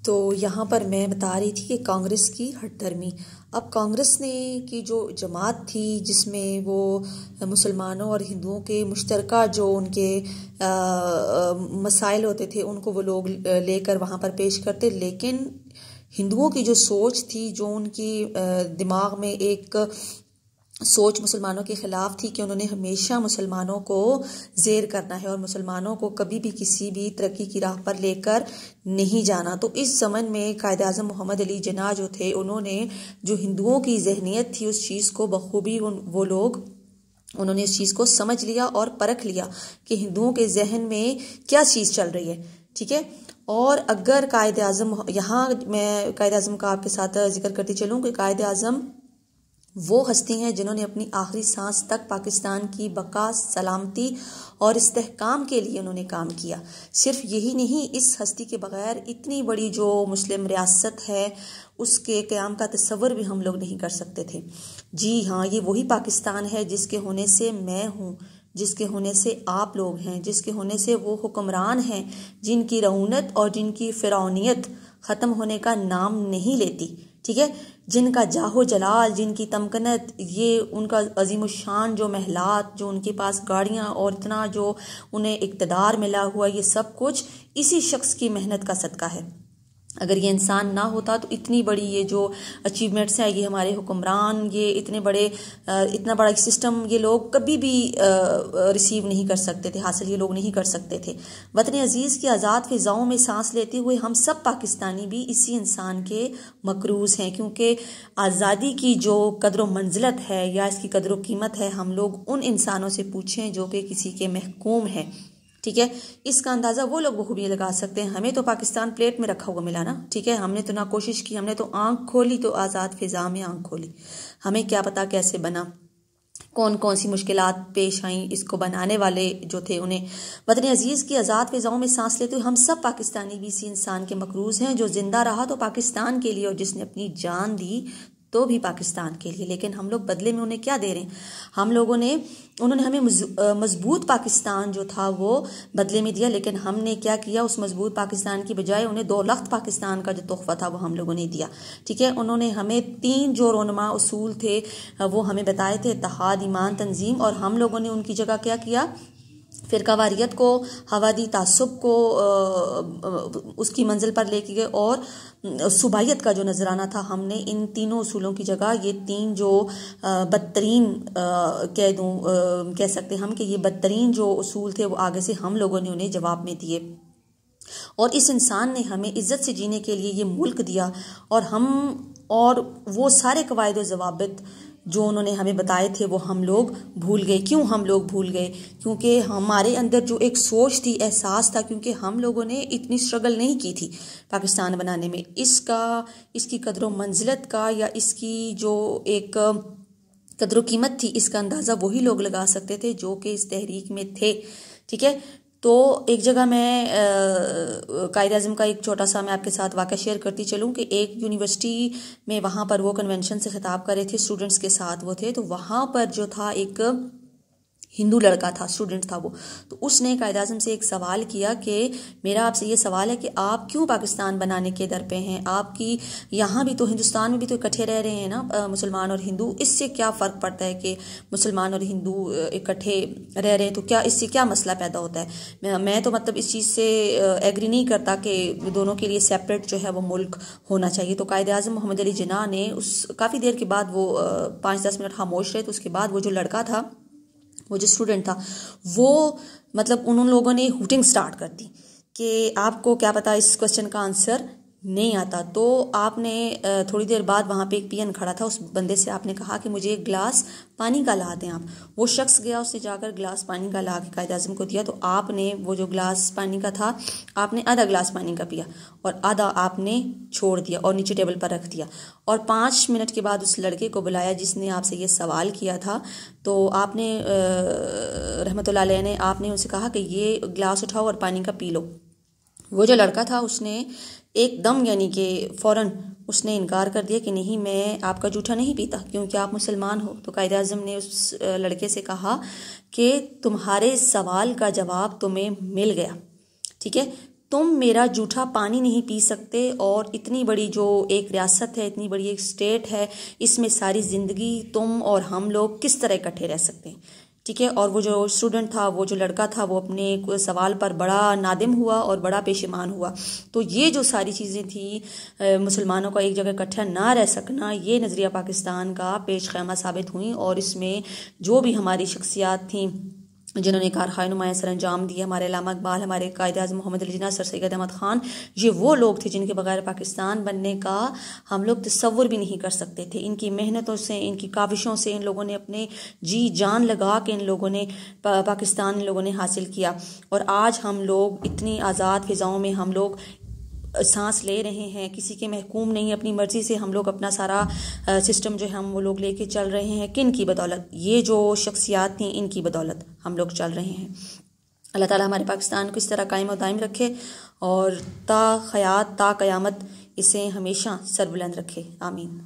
تو یہاں پر میں بتا رہی تھی کہ کانگریس کی ہٹ دھرمی. اب کانگریس نے کی جو جماعت تھی جس میں وہ مسلمانوں اور ہندوؤں کے مشترکہ جو ان کے مسائل ہوتے تھے ان کو وہ لوگ لے کر وہاں پر پیش کرتے، لیکن ہندوؤں کی جو سوچ تھی، جو ان کی دماغ میں ایک سوچ مسلمانوں کے خلاف تھی کہ انہوں نے ہمیشہ مسلمانوں کو زیر کرنا ہے اور مسلمانوں کو کبھی بھی کسی بھی ترقی کی راہ پر لے کر نہیں جانا. تو اس زمن میں قائد اعظم محمد علی جناح جو تھے، انہوں نے جو ہندوؤں کی ذہنیت تھی اس چیز کو بخوبی انہوں نے اس چیز کو سمجھ لیا اور پرکھ لیا کہ ہندوؤں کے ذہن میں کیا چیز چل رہی ہے. ٹھیک ہے. اور اگر قائد اعظم، یہاں میں قائد اعظم کا آپ کے ساتھ ذکر کرتی چلوں کہ قائد اعظم وہ ہستی ہیں جنہوں نے اپنی آخری سانس تک پاکستان کی بقا، سلامتی اور استحکام کے لیے انہوں نے کام کیا. صرف یہی نہیں، اس ہستی کے بغیر اتنی بڑی جو مسلم ریاست ہے اس کے قیام کا تصور بھی ہم لوگ نہیں کر سکتے تھے. جی ہاں، یہ وہی پاکستان ہے جس کے ہونے سے میں ہوں، جس کے ہونے سے آپ لوگ ہیں، جس کے ہونے سے وہ حکمران ہیں جن کی رعونت اور جن کی فرعونیت ختم ہونے کا نام نہیں لیتی. ٹھیک ہے. جن کا جاہ و جلال، جن کی تمکنت، یہ ان کا عظیم الشان جو محلات، جو ان کے پاس گاڑیاں اور اتنا جو انہیں اقتدار ملا ہوا، یہ سب کچھ اسی شخص کی محنت کا صدقہ ہے. اگر یہ انسان نہ ہوتا تو اتنی بڑی یہ جو اچیومنٹس ہیں، یہ ہمارے حکمران، یہ اتنا بڑا ایک سسٹم یہ لوگ کبھی بھی ریسیو نہیں کر سکتے تھے، حاصل یہ لوگ نہیں کر سکتے تھے. وطن عزیز کی آزاد فضاؤں میں سانس لیتے ہوئے ہم سب پاکستانی بھی اسی انسان کے مقروض ہیں، کیونکہ آزادی کی جو قدر و منزلت ہے یا اس کی قدر و قیمت ہے ہم لوگ ان انسانوں سے پوچھیں جو کہ کسی کے محکوم ہیں. ٹھیک ہے. اس کا اندازہ وہ لوگ بخوبی لگا سکتے ہیں. ہمیں تو پاکستان پلیٹ میں رکھا ہوا ملا نا. ٹھیک ہے. ہم نے تو نہ کوشش کی، ہم نے تو آنکھ کھولی تو آزاد فضا میں آنکھ کھولی. ہمیں کیا پتا کیسے بنا، کون سی مشکلات پیش آئیں اس کو بنانے والے جو تھے انہیں. وطن عزیز کی آزاد فضاؤں میں سانس لیتے ہوئے ہم سب پاکستانی بھی اسی انسان کے مقروض ہیں جو زندہ رہا تو پاکستان کے لیے اور جس نے اپنی جان دی تو بھی پاکستان کے لیے. لیکن ہم لوگ بدلے میں انہیں کیا دے رہے ہیں؟ انہوں نے ہمیں مضبوط پاکستان جو تھا وہ بدلے میں دیا، لیکن ہم نے کیا کیا؟ اس مضبوط پاکستان کی بجائے انہیں 2 لخت پاکستان کا جو تحفہ تھا وہ ہم لوگوں نے دیا. ٹھیک ہے. انہوں نے ہمیں 3 جو رونما اصول تھے وہ ہمیں بتائے تھے: اتحاد، ایمان، تنظیم. اور ہم لوگوں نے ان کی جگہ کیا کیا؟ فرقہ واریت کو ہوا دی، تعصب کو اس کی منزل پر لے کے گئے، اور صوبائیت کا جو نذرانہ تھا ہم نے ان تینوں اصولوں کی جگہ یہ 3 جو بدترین کہہ سکتے ہم کہ یہ بدترین جو اصول تھے وہ آگے سے ہم لوگوں نے انہیں جواب میں دیے. اور اس انسان نے ہمیں عزت سے جینے کے لیے یہ ملک دیا، اور وہ سارے قواعد و ضوابط جو انہوں نے ہمیں بتائے تھے وہ ہم لوگ بھول گئے. کیوں ہم لوگ بھول گئے؟ کیونکہ ہمارے اندر جو ایک سوچ تھی، احساس تھا، کیونکہ ہم لوگوں نے اتنی سٹرگل نہیں کی تھی پاکستان بنانے میں. اس کی قدر و منزلت کا یا اس کی جو ایک قدر و قیمت تھی اس کا اندازہ وہی لوگ لگا سکتے تھے جو کہ اس تحریک میں تھے. ٹھیک ہے. تو ایک جگہ میں قائد اعظم کا ایک چھوٹا سا میں آپ کے ساتھ واقعہ شیئر کرتی چلوں کہ ایک یونیورسٹی میں وہاں پر وہ کنونشن سے خطاب کر رہے تھے، اسٹوڈنٹس کے ساتھ وہ تھے. تو وہاں پر جو تھا ایک ہندو لڑکا تھا، اسٹوڈنٹ تھا وہ. تو اس نے قائد اعظم سے ایک سوال کیا کہ میرا آپ سے یہ سوال ہے کہ آپ کیوں پاکستان بنانے کے در پہ ہیں؟ آپ کی یہاں بھی تو ہندوستان میں بھی تو اکٹھے رہ رہے ہیں نا مسلمان اور ہندو. اس سے کیا فرق پڑتا ہے کہ مسلمان اور ہندو اکٹھے رہ رہے ہیں؟ تو کیا اس سے کیا مسئلہ پیدا ہوتا ہے؟ میں تو مطلب اس چیز سے ایگری نہیں کرتا کہ دونوں کے لیے سیپریٹ جو ہے وہ ملک ہونا چاہیے. تو قائد اعظم محمد علی جناح نے کافی دیر کے بعد وہ 5-10 منٹ خاموش رہے. تو اس کے بعد وہ جو لڑکا تھا، وہ جو اسٹوڈنٹ تھا، وہ مطلب ان لوگوں نے ہوٹنگ سٹارٹ کر دی کہ آپ کو کیا پتا اس کوسچن کا آنسر نہیں آتا. تو آپ نے تھوڑی دیر بعد وہاں پہ ایک پین کھڑا تھا، اس بندے سے آپ نے کہا کہ مجھے ایک گلاس پانی کا لا دیں آپ. وہ شخص گیا، اس نے جا کر گلاس پانی کا لا کے قائد اعظم کو دیا. تو آپ نے وہ جو گلاس پانی کا تھا، آپ نے آدھا گلاس پانی کا پیا اور آدھا آپ نے چھوڑ دیا اور نیچے ٹیبل پر رکھ دیا. اور 5 منٹ کے بعد اس لڑکے کو بلایا جس نے آپ سے یہ سوال کیا تھا. تو آپ نے رحمۃ اللہ علیہ نے آپ نے ان سے کہا کہ یہ گلاس اٹھاؤ اور پانی کا پی لو. وہ جو لڑکا تھا اس نے ایک دم یعنی کہ فوراً اس نے انکار کر دیا کہ نہیں، میں آپ کا جوٹا نہیں پیتا کیونکہ آپ مسلمان ہو. تو قائد اعظم نے اس لڑکے سے کہا کہ تمہارے سوال کا جواب تمہیں مل گیا. ٹھیک ہے. تم میرا جھوٹا پانی نہیں پی سکتے، اور اتنی بڑی جو ایک ریاست ہے، اتنی بڑی ایک اسٹیٹ ہے، اس میں ساری زندگی تم اور ہم لوگ کس طرح اکٹھے رہ سکتے ہیں، ٹھیک ہے۔ اور وہ جو اسٹوڈنٹ تھا، وہ جو لڑکا تھا، وہ اپنے سوال پر بڑا نادم ہوا اور بڑا پشیمان ہوا۔ تو یہ جو ساری چیزیں تھیں، مسلمانوں کا ایک جگہ اکٹھا نہ رہ سکنا، یہ نظریہ پاکستان کا پیش خیمہ ثابت ہوئیں، اور اس میں جو بھی ہماری شخصیات تھیں جنہوں نے کارخانہ نمایاں سر انجام دیا، ہمارے علامہ اقبال، ہمارے قائد اعظم محمد علی جناح، سر سید احمد خان، یہ وہ لوگ تھے جن کے بغیر پاکستان بننے کا ہم لوگ تصور بھی نہیں کر سکتے تھے۔ ان کی محنتوں سے، ان کی کاوشوں سے، ان لوگوں نے اپنے جی جان لگا کے ان لوگوں نے پاکستان ان لوگوں نے حاصل کیا، اور آج ہم لوگ اتنی آزاد فضاؤں میں ہم لوگ سانس لے رہے ہیں، کسی کے محکوم نہیں، اپنی مرضی سے ہم لوگ اپنا سارا سسٹم جو ہے ہم وہ لوگ لے کے چل رہے ہیں۔ کن کی بدولت؟ یہ جو شخصیات تھیں، ان کی بدولت ہم لوگ چل رہے ہیں۔ اللہ تعالیٰ ہمارے پاکستان کو اس طرح قائم و دائم رکھے، اور تا حیات تا قیامت اسے ہمیشہ سربلند رکھے، آمین۔